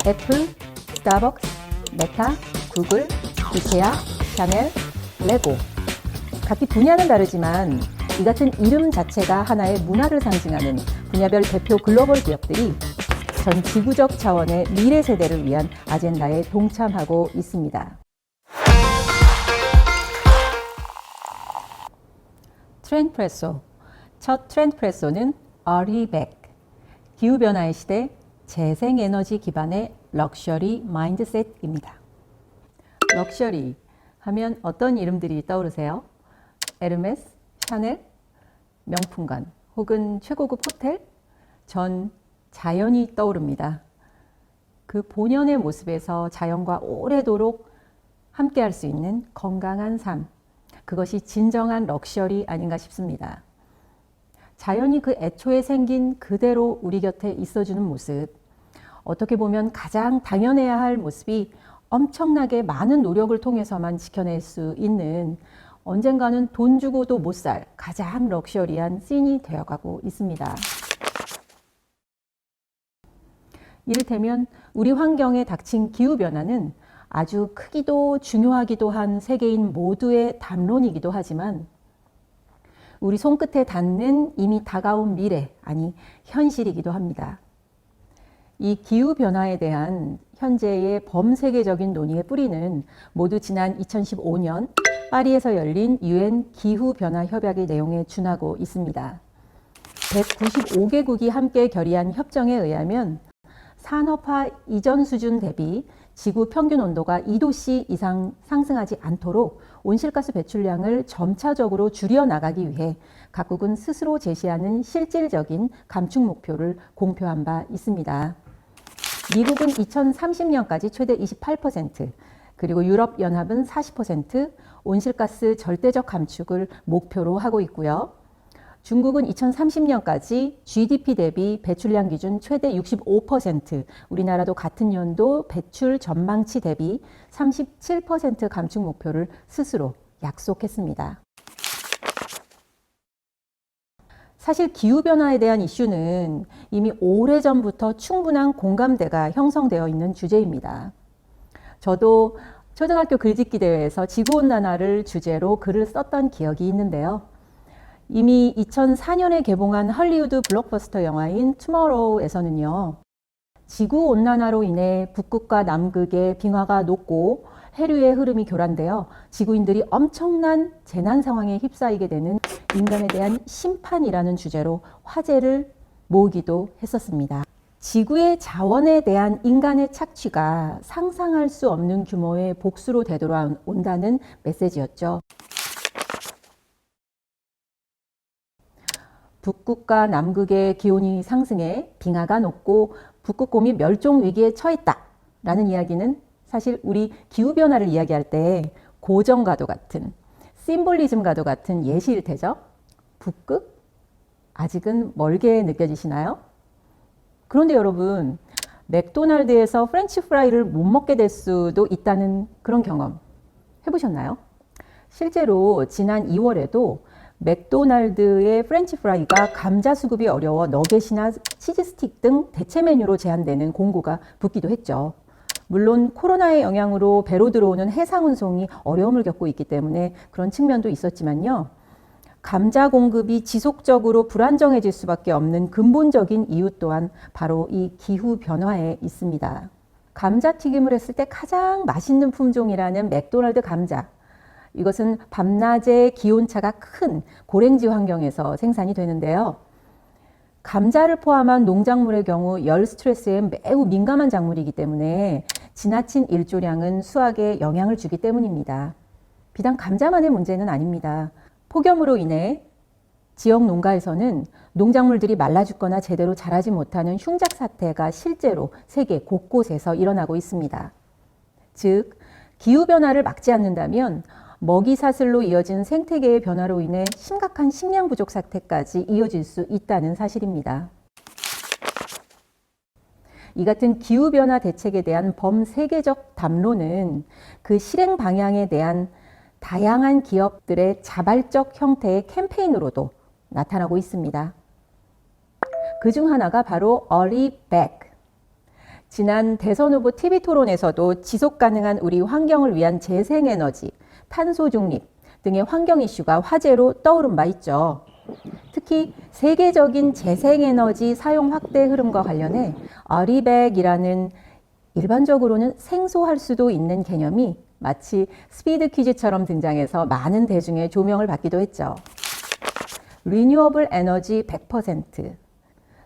애플, 스타벅스, 메타, 구글, 이케아, 샤넬, 레고. 각기 분야는 다르지만 이 같은 이름 자체가 하나의 문화를 상징하는 분야별 대표 글로벌 기업들이 전 지구적 차원의 미래 세대를 위한 아젠다에 동참하고 있습니다. 트렌프레소. 첫 트렌프레소는 어리백. 기후변화의 시대, 재생에너지 기반의 럭셔리 마인드셋입니다. 럭셔리 하면 어떤 이름들이 떠오르세요? 에르메스, 샤넬, 명품관 혹은 최고급 호텔? 전 자연이 떠오릅니다. 그 본연의 모습에서 자연과 오래도록 함께할 수 있는 건강한 삶. 그것이 진정한 럭셔리 아닌가 싶습니다. 자연이 그 애초에 생긴 그대로 우리 곁에 있어주는 모습. 어떻게 보면 가장 당연해야 할 모습이 엄청나게 많은 노력을 통해서만 지켜낼 수 있는 언젠가는 돈 주고도 못 살 가장 럭셔리한 씬이 되어가고 있습니다. 이를테면 우리 환경에 닥친 기후변화는 아주 크기도 중요하기도 한 세계인 모두의 담론이기도 하지만 우리 손끝에 닿는 이미 다가온 미래, 아니 현실이기도 합니다. 이 기후변화에 대한 현재의 범세계적인 논의의 뿌리는 모두 지난 2015년 파리에서 열린 UN 기후변화 협약의 내용에 준하고 있습니다. 195개국이 함께 결의한 협정에 의하면 산업화 이전 수준 대비 지구 평균 온도가 2도씨 이상 상승하지 않도록 온실가스 배출량을 점차적으로 줄여나가기 위해 각국은 스스로 제시하는 실질적인 감축 목표를 공표한 바 있습니다. 미국은 2030년까지 최대 28%, 그리고 유럽연합은 40% 온실가스 절대적 감축을 목표로 하고 있고요. 중국은 2030년까지 GDP 대비 배출량 기준 최대 65%, 우리나라도 같은 연도 배출 전망치 대비 37% 감축 목표를 스스로 약속했습니다. 사실 기후변화에 대한 이슈는 이미 오래전부터 충분한 공감대가 형성되어 있는 주제입니다. 저도 초등학교 글짓기 대회에서 지구온난화를 주제로 글을 썼던 기억이 있는데요. 이미 2004년에 개봉한 할리우드 블록버스터 영화인 투모로우에서는요, 지구온난화로 인해 북극과 남극의 빙하가 녹고 해류의 흐름이 교란되어 지구인들이 엄청난 재난 상황에 휩싸이게 되는 인간에 대한 심판이라는 주제로 화제를 모으기도 했었습니다. 지구의 자원에 대한 인간의 착취가 상상할 수 없는 규모의 복수로 되돌아온다는 메시지였죠. 북극과 남극의 기온이 상승해 빙하가 녹고 북극곰이 멸종 위기에 처했다라는 이야기는 사실 우리 기후변화를 이야기할 때 고정과도 같은, 심볼리즘과도 같은 예시일 테죠. 북극? 아직은 멀게 느껴지시나요? 그런데 여러분, 맥도날드에서 프렌치 프라이를 못 먹게 될 수도 있다는 그런 경험 해보셨나요? 실제로 지난 2월에도 맥도날드의 프렌치 프라이가 감자 수급이 어려워 너겟이나 치즈 스틱 등 대체 메뉴로 제한되는 공고가 붙기도 했죠. 물론 코로나의 영향으로 배로 들어오는 해상 운송이 어려움을 겪고 있기 때문에 그런 측면도 있었지만요. 감자 공급이 지속적으로 불안정해질 수밖에 없는 근본적인 이유 또한 바로 이 기후 변화에 있습니다. 감자튀김을 했을 때 가장 맛있는 품종이라는 맥도날드 감자. 이것은 밤낮의 기온차가 큰 고랭지 환경에서 생산이 되는데요. 감자를 포함한 농작물의 경우 열 스트레스에 매우 민감한 작물이기 때문에 지나친 일조량은 수확에 영향을 주기 때문입니다. 비단 감자만의 문제는 아닙니다. 폭염으로 인해 지역 농가에서는 농작물들이 말라 죽거나 제대로 자라지 못하는 흉작 사태가 실제로 세계 곳곳에서 일어나고 있습니다. 즉, 기후변화를 막지 않는다면 먹이 사슬로 이어진 생태계의 변화로 인해 심각한 식량 부족 사태까지 이어질 수 있다는 사실입니다. 이 같은 기후변화 대책에 대한 범세계적 담론은 그 실행 방향에 대한 다양한 기업들의 자발적 형태의 캠페인으로도 나타나고 있습니다. 그중 하나가 바로 Early Back, 지난 대선 후보 TV 토론에서도 지속 가능한 우리 환경을 위한 재생에너지, 탄소 중립 등의 환경 이슈가 화제로 떠오른 바 있죠. 특히 세계적인 재생에너지 사용 확대 흐름과 관련해 어리백이라는 일반적으로는 생소할 수도 있는 개념이 마치 스피드 퀴즈처럼 등장해서 많은 대중의 조명을 받기도 했죠. 리뉴어블 에너지 100%,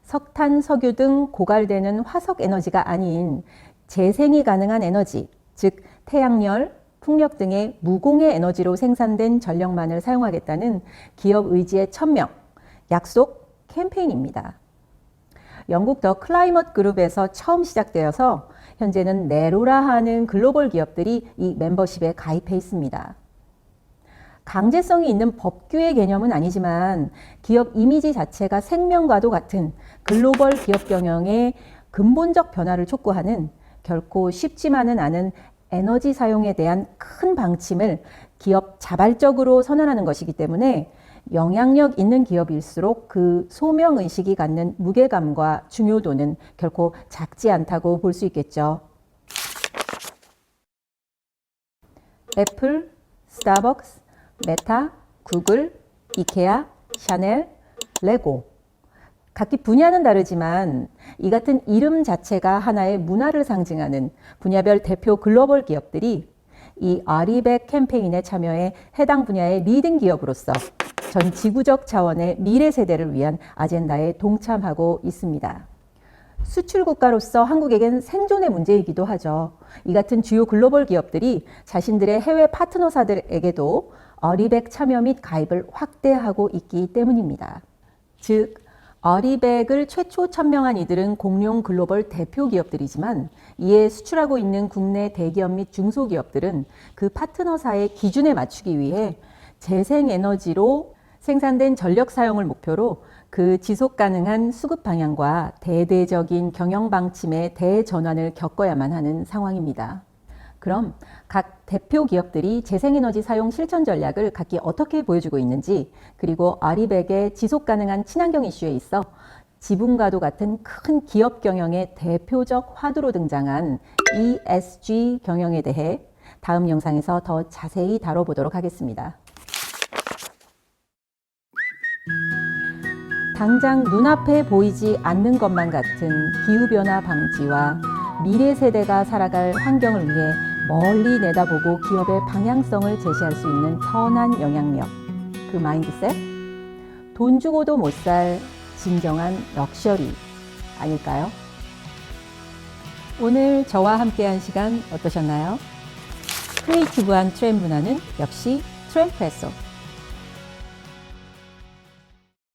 석탄, 석유 등 고갈되는 화석 에너지가 아닌 재생이 가능한 에너지, 즉 태양열, 풍력 등의 무공해 에너지로 생산된 전력만을 사용하겠다는 기업 의지의 천명, 약속 캠페인입니다. 영국 더 클라이머트 그룹에서 처음 시작되어서 현재는 네로라 하는 글로벌 기업들이 이 멤버십에 가입해 있습니다. 강제성이 있는 법규의 개념은 아니지만 기업 이미지 자체가 생명과도 같은 글로벌 기업 경영의 근본적 변화를 촉구하는 결코 쉽지만은 않은 에너지 사용에 대한 큰 방침을 기업 자발적으로 선언하는 것이기 때문에 영향력 있는 기업일수록 그 소명의식이 갖는 무게감과 중요도는 결코 작지 않다고 볼 수 있겠죠. 애플, 스타벅스, 메타, 구글, 이케아, 샤넬, 레고. 각기 분야는 다르지만 이 같은 이름 자체가 하나의 문화를 상징하는 분야별 대표 글로벌 기업들이 이 아리백 캠페인에 참여해 해당 분야의 리딩 기업으로서 전 지구적 차원의 미래 세대를 위한 아젠다에 동참하고 있습니다. 수출 국가로서 한국에겐 생존의 문제이기도 하죠. 이 같은 주요 글로벌 기업들이 자신들의 해외 파트너사들에게도 어리백 참여 및 가입을 확대하고 있기 때문입니다. 즉, 어리백을 최초 천명한 이들은 공룡 글로벌 대표 기업들이지만 이에 수출하고 있는 국내 대기업 및 중소기업들은 그 파트너사의 기준에 맞추기 위해 재생에너지로 생산된 전력 사용을 목표로 그 지속 가능한 수급 방향과 대대적인 경영 방침의 대전환을 겪어야만 하는 상황입니다. 그럼 각 대표 기업들이 재생에너지 사용 실천 전략을 각기 어떻게 보여주고 있는지, 그리고 아리백의 지속 가능한 친환경 이슈에 있어 지분과도 같은 큰 기업 경영의 대표적 화두로 등장한 ESG 경영에 대해 다음 영상에서 더 자세히 다뤄보도록 하겠습니다. 당장 눈앞에 보이지 않는 것만 같은 기후변화 방지와 미래 세대가 살아갈 환경을 위해 멀리 내다보고 기업의 방향성을 제시할 수 있는 선한 영향력, 그 마인드셋, 돈 주고도 못 살 진정한 럭셔리 아닐까요? 오늘 저와 함께한 시간 어떠셨나요? 크리에이티브한 트렌드 문화는 역시 트렌프레소.